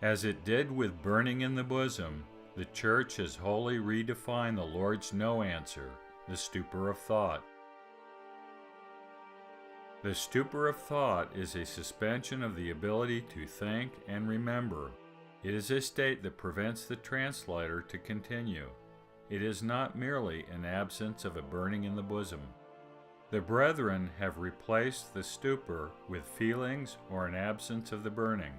As it did with burning in the bosom, the Church has wholly redefined the Lord's no answer, the stupor of thought. The stupor of thought is a suspension of the ability to think and remember. It is a state that prevents the translator to continue. It is not merely an absence of a burning in the bosom. The brethren have replaced the stupor with feelings or an absence of the burning.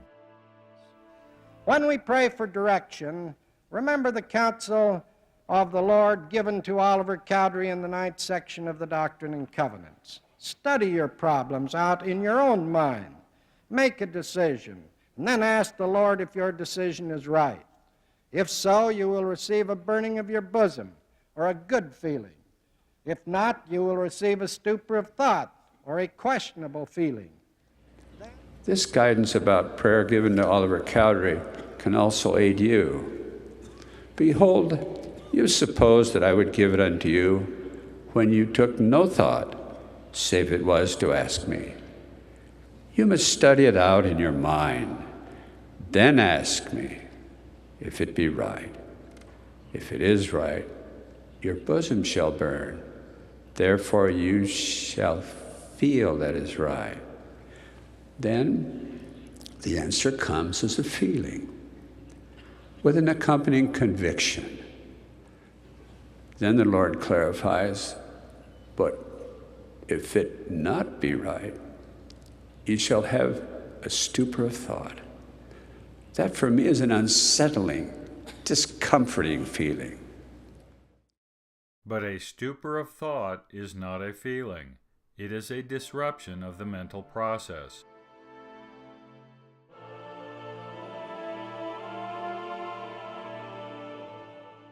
When we pray for direction, remember the counsel of the Lord given to Oliver Cowdery in the 9th section of the Doctrine and Covenants. Study your problems out in your own mind. Make a decision, and then ask the Lord if your decision is right. If so, you will receive a burning of your bosom, or a good feeling. If not, you will receive a stupor of thought, or a questionable feeling. This guidance about prayer given to Oliver Cowdery can also aid you. Behold, you suppose that I would give it unto you when you took no thought, save it was to ask me. You must study it out in your mind, then ask me if it be right. If it is right, your bosom shall burn. Therefore you shall feel that is right. Then the answer comes as a feeling, with an accompanying conviction. Then the Lord clarifies, but if it not be right, ye shall have a stupor of thought. That for me is an unsettling, discomforting feeling. But a stupor of thought is not a feeling. It is a disruption of the mental process.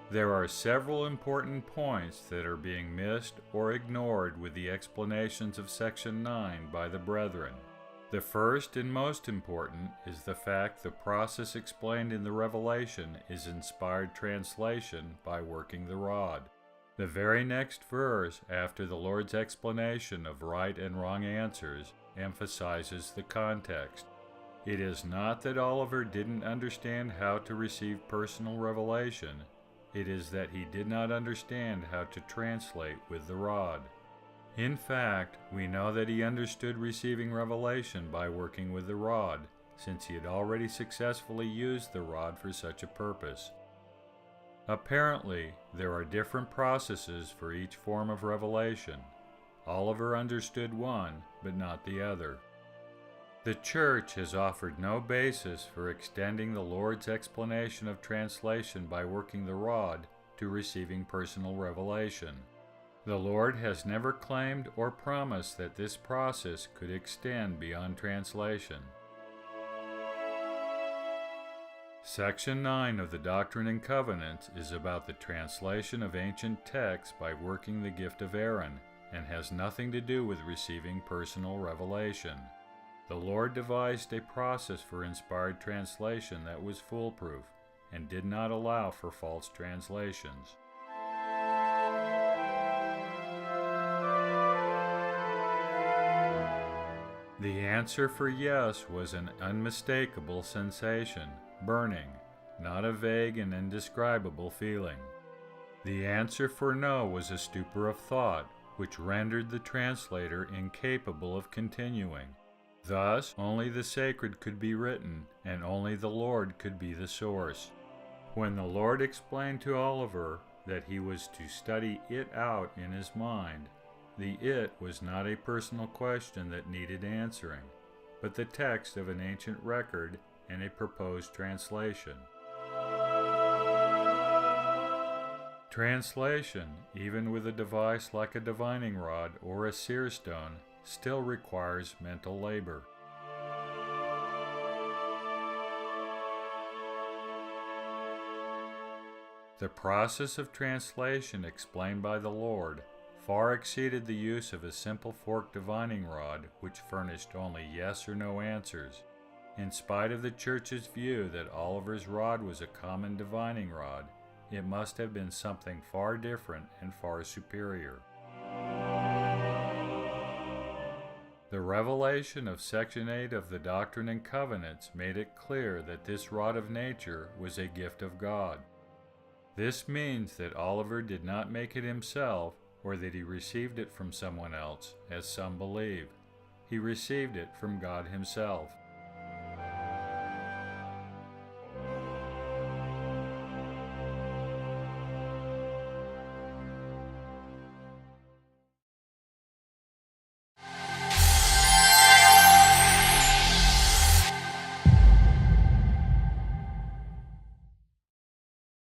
There are several important points that are being missed or ignored with the explanations of Section 9 by the brethren. The first and most important is the fact the process explained in the Revelation is inspired translation by working the rod. The very next verse after the Lord's explanation of right and wrong answers emphasizes the context. It is not that Oliver didn't understand how to receive personal revelation. It is that he did not understand how to translate with the rod. In fact, we know that he understood receiving revelation by working with the rod, since he had already successfully used the rod for such a purpose. Apparently, there are different processes for each form of revelation. Oliver understood one, but not the other. The Church has offered no basis for extending the Lord's explanation of translation by working the rod to receiving personal revelation. The Lord has never claimed or promised that this process could extend beyond translation. Section 9 of the Doctrine and Covenants is about the translation of ancient texts by working the gift of Aaron, and has nothing to do with receiving personal revelation. The Lord devised a process for inspired translation that was foolproof, and did not allow for false translations. The answer for yes was an unmistakable sensation, burning, not a vague and indescribable feeling. The answer for no was a stupor of thought, which rendered the translator incapable of continuing. Thus, only the sacred could be written, and only the Lord could be the source. When the Lord explained to Oliver that he was to study it out in his mind, the it was not a personal question that needed answering, but the text of an ancient record and a proposed translation. Translation, even with a device like a divining rod or a seer stone, still requires mental labor. The process of translation explained by the Lord far exceeded the use of a simple forked divining rod which furnished only yes or no answers. In spite of the Church's view that Oliver's rod was a common divining rod, it must have been something far different and far superior. The revelation of Section 8 of the Doctrine and Covenants made it clear that this rod of nature was a gift of God. This means that Oliver did not make it himself, or that he received it from someone else, as some believe. He received it from God himself.